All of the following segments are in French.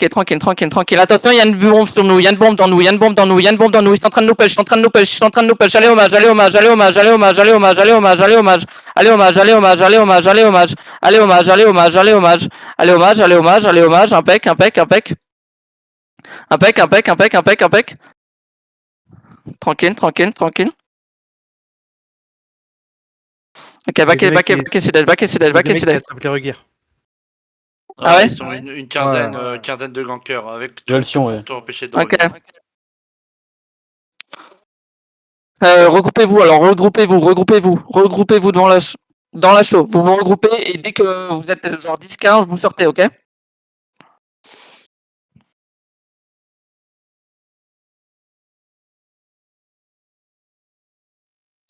tranquille. Attention, il y a une bombe sur nous, il y a une bombe dans nous, ils sont en train de nous push, allez hommage. Impec. Tranquille. Ok, back et sud-est. Ah ouais? Ils sont une quinzaine de gankers avec Duel Sion, pour ouais. t'empêcher de Ok. revenir. Regroupez-vous dans la show. Vous vous regroupez et dès que vous êtes genre 10-15, vous sortez, ok?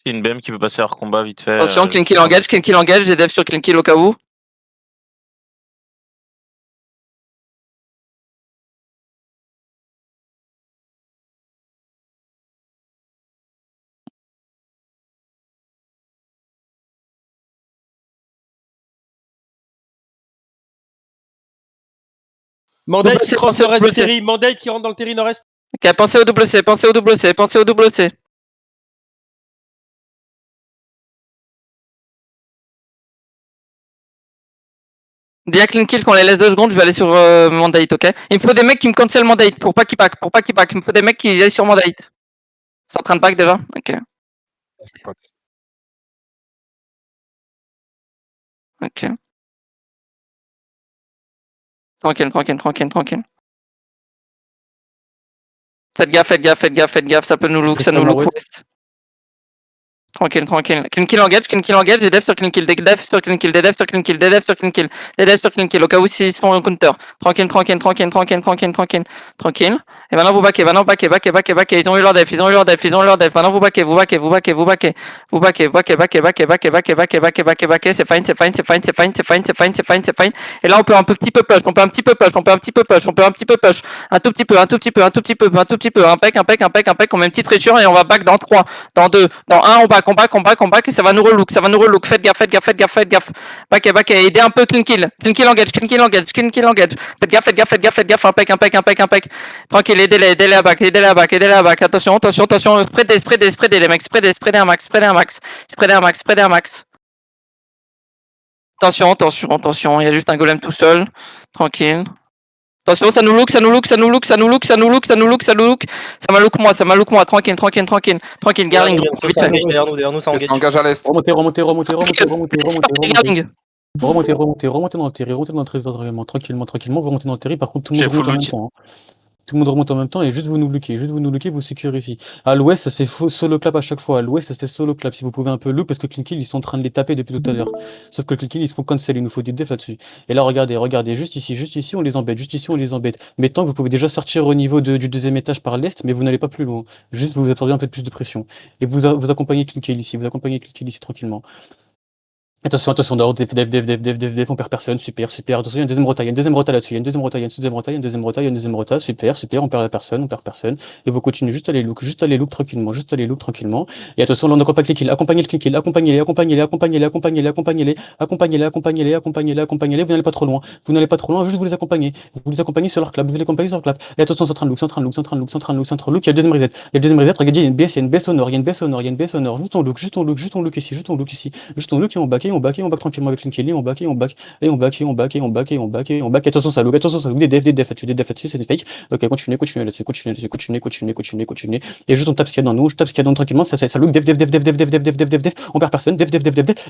Il y a une BM qui peut passer hors combat vite fait. Attention, clean kill engage, des devs sur clean kill au cas où. Mandate qui rentre dans le terri, Mandate qui rentre dans le terri nord-est. Ok, pensez au double C. Dis à clean kill qu'on les laisse 2 secondes, je vais aller sur Mandate, ok? Il me faut des mecs qui me cancel Mandate pour pas qu'ils pack. Il me faut des mecs qui aillent sur Mandate. C'est en train de pack déjà? Ok. Tranquille. Faites gaffe, ça peut nous look west. Tranquille. Clean kill engage, des devs sur clean kill, des devs sur clean kill, au cas où s'ils se font un counter. Tranquille. Et maintenant vous backez, ils ont eu leur def, maintenant vous backez, c'est fine. Et là on peut un petit peu push, un tout petit peu, impec, on met une petite pression et on va back dans 3, dans 2, dans 1, on back, et ça va nous relook, faites gaffe, back, aidez un peu clean kill engage, faites gaffe, impec, tranquille, aidez-les à back, attention, spreadez les mecs, spreadez un max, attention, il y a juste un golem tout seul, tranquille. Attention, ça nous look. Ça m'a tranquille. Garling, derrière nous, ça engage. Engage à l'est. Remontez. Garling. Remontez dans le terri, tranquillement, vous remontez dans le terri, par contre tout le monde remonte en même temps. Tout le monde remonte en même temps et juste vous nous bloquez, vous sécurisez. À l'ouest, ça se fait solo clap à chaque fois. Si vous pouvez un peu look, parce que clean kill, ils sont en train de les taper depuis tout à l'heure. Sauf que clean kill, ils se font cancel, il nous faut des defs là-dessus. Et là, regardez, juste ici, on les embête. Mais tant que vous pouvez déjà sortir au niveau du deuxième étage par l'est, mais vous n'allez pas plus loin. Juste, vous attendez un peu plus de pression. Et vous accompagnez clean kill ici, tranquillement. Attention, dev, on perd personne, super. Attention, il y a une deuxième rota là-dessus, super, on perd personne. Et vous continuez juste à aller look tranquillement. Et attention, là on accompagne les kills, accompagnez, vous n'allez pas trop loin, juste vous les accompagnez sur leur clap, Et attention, central look, il y a le deuxième reset, regardez, il y a une baisse sonore, juste on look ici, et on back tranquillement avec Linkeli, on back, attention ça look, des def là-dessus, c'est des fakes, ok, continuez là-dessus, et juste on tape ce qu'il y a dans nous, tranquillement, ça look, def, on perd personne, def,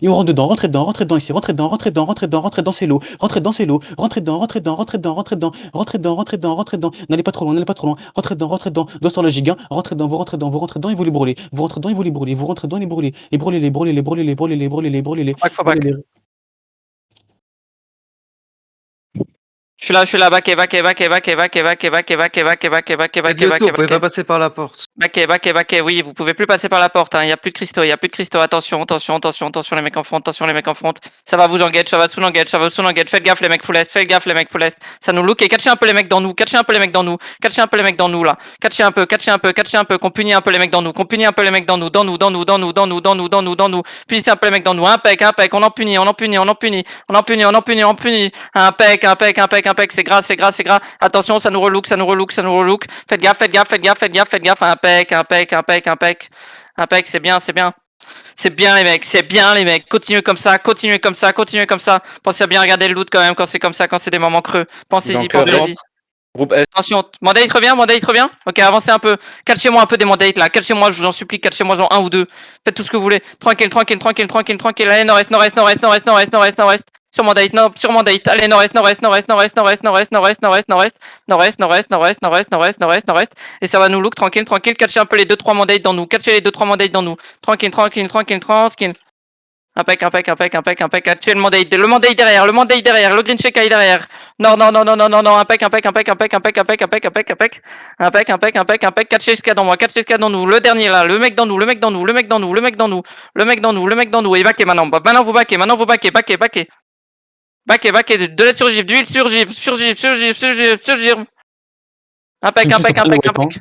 et on rentre dedans, rentrez dedans ici, rentrez dedans, c'est l'eau, rentrez dedans, n'allez pas trop loin, rentrez dedans, dos sur le gigant, vous rentrez dedans, et vous les brûlez, vous rentrez dedans, et brûlez-les. Je suis là, back. Vous pouvez pas passer par la porte. Back, oui, vous pouvez plus passer par la porte, hein. Il y a plus de cristaux, attention, les mecs en front, ça va vous engage, ça va sous engage, faites gaffe les mecs full est, ça nous look, et catchez un peu les mecs dans nous, là, catchez un peu, qu'on punit un peu les mecs dans nous, punissez un peu les mecs dans nous, impec, on en punit, impec, impec, c'est gras, c'est gras, c'est gras. Attention, ça nous relook, ça nous relook, ça nous relook. Faites gaffe, faites gaffe, faites gaffe, faites gaffe, faites gaffe. Impec, impec, impec, impec. Impec, c'est bien, c'est bien. C'est bien les mecs, c'est bien les mecs. Continuez comme ça, continuez comme ça, continuez comme ça. Pensez à bien regarder le loot quand même quand c'est comme ça, quand c'est des moments creux. Pensez-y, pensez-y. Groupe S. Attention, mandate revient. Ok, avancez un peu. Catchez-moi un peu des mandates là. Catchez-moi, je vous en supplie, catchez-moi genre un ou deux. Faites tout ce que vous voulez. Tranquille, tranquille, tranquille, tranquille, tranquille. Allez, nord-est, nord-est, nord-est, nord-est, nord-est, nord-est, nord-est. Sur mandate, sur mandate. Allez, nord-est, nord-est, nord-est, nord-est, nord-est, nord-est, nord-est, nord-est, nord-est, nord-est, nord-est, nord-est, nord-est, nord-est, nord-est, nord-est. Et ça va nous look tranquille, tranquille. Catchez un peu les 2-3 mandates dans nous. Catchez les 2-3 mandates dans nous. Tranquille, tranquille, tranquille, tranquille. Impec, impec, impec, impec, impec. Catchez le mandate derrière, le green check derrière. Non, non, non, non, non, non, non, impec, impec, impec, impec, impec, impec, impec, impec, impec. Impec, impec, impec, impec, catchez ce qu'il y a dans moi, catchez ce qu'il y a dans nous. Le dernier là, le mec dans nous, le mec dans nous, le mec dans nous, le mec dans nous, le mec dans nous, le mec dans nous. Et baquez maintenant. Maintenant vous baquez, baquez. Baquez, de l'aide surgive, d'huile surgive. Impec, impec, impec, impec.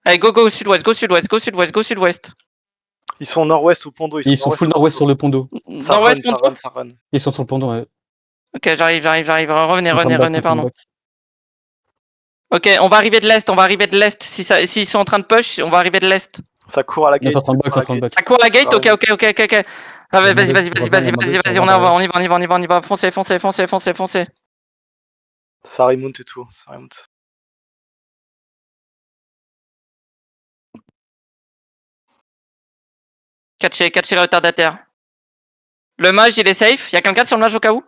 Allez, go sud-ouest. Ils sont nord-ouest au pont d'eau. Ils sont full nord-ouest sur le pont d'eau. Ça run. Ils sont sur le pont d'eau, ouais. Ok, j'arrive. Revenez, pardon. Ok, on va arriver de l'est. S'ils sont en train de push, on va arriver de l'est. Ça court à la gate. Ça court à la gate, ok. Ah, vas-y, on y va. Foncez. Ça remonte et tout. Catchez le retardataire. Le mage, il est safe. Y'a quelqu'un sur le mage au cas où?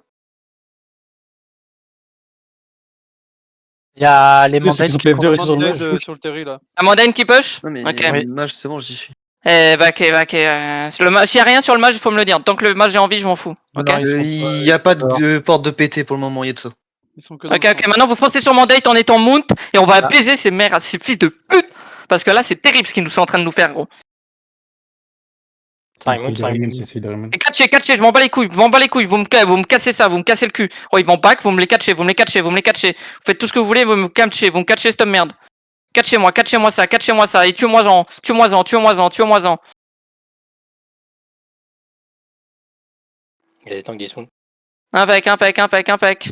Il y a les mandates qui peuvent sur le terrain là. La mondaine qui push? Non, mais Ok. le mage, c'est bon, j'y suis. Baquez. S'il y a rien sur le mage, il faut me le dire. Tant que le mage est en vie, je m'en fous. Ok. Il n'y a pas de porte de PT pour le moment, il y a de ça. Ok. Maintenant, vous foncez sur mandate en étant mount et on va baiser ces mères, ces fils de pute. Parce que là, c'est terrible ce qu'ils nous sont en train de nous faire, gros. Et catchez, je m'en bats les couilles, vous me cassez ça, vous me cassez le cul. Oh, ils vont back, vous me les catchez. Vous faites tout ce que vous voulez, vous me catchez cette merde. Catchez-moi ça, et tuez-moi-en. Il y a des tanks qui sont. Impec.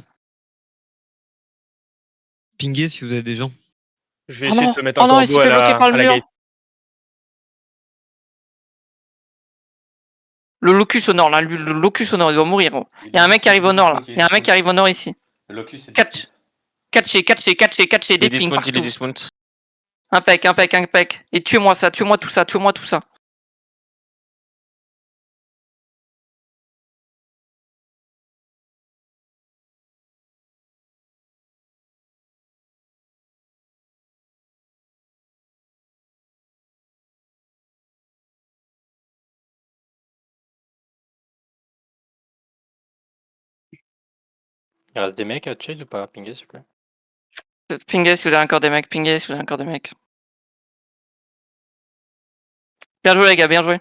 Pinguez si vous avez des gens. Je vais essayer de te mettre un non, il s'est combo fait bloquer par le mur. gate. Le locus au nord, là, le locus au nord, il doit mourir, gros. Il y a un mec qui arrive au nord, là. Il y a un mec qui arrive au nord ici. Le locus, c'est Catchez, des pings il est partout. dismount. Impec. Et tuez-moi tout ça. Il reste des mecs à chase ou pas? Pinguez, s'il vous plaît. Pinguez si vous avez encore des mecs. Bien joué, les gars, bien joué.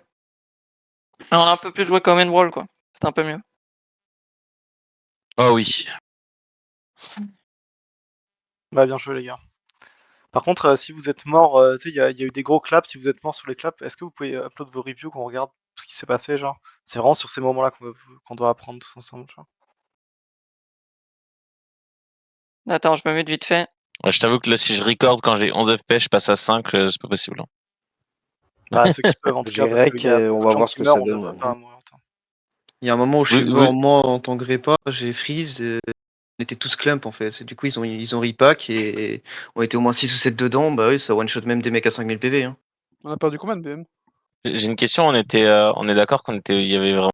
On a un peu plus joué comme Enroll, quoi. C'était un peu mieux. Oh oui. Bah, bien joué, les gars. Par contre, si vous êtes mort, tu sais, il y a eu des gros claps. Si vous êtes mort sur les claps, est-ce que vous pouvez upload vos reviews qu'on regarde ce qui s'est passé, genre? C'est vraiment sur ces moments-là qu'on doit apprendre tous ensemble, genre. Attends, je me mute vite fait. Ouais, je t'avoue que là, si je record quand j'ai 11 FPS, je passe à 5, c'est pas possible. Hein. Bah, ceux qui peuvent, en tout cas, parce que on va voir ce que ça donne. Il y a un moment où je suis mort, moi, en tant que répa, j'ai freeze, on était tous clump en fait. Du coup, ils ont repack et on était au moins 6 ou 7 dedans. Bah oui, ça one-shot même des mecs à 5000 PV. Hein. On a perdu combien de BM? J'ai une question, on est d'accord il y avait vraiment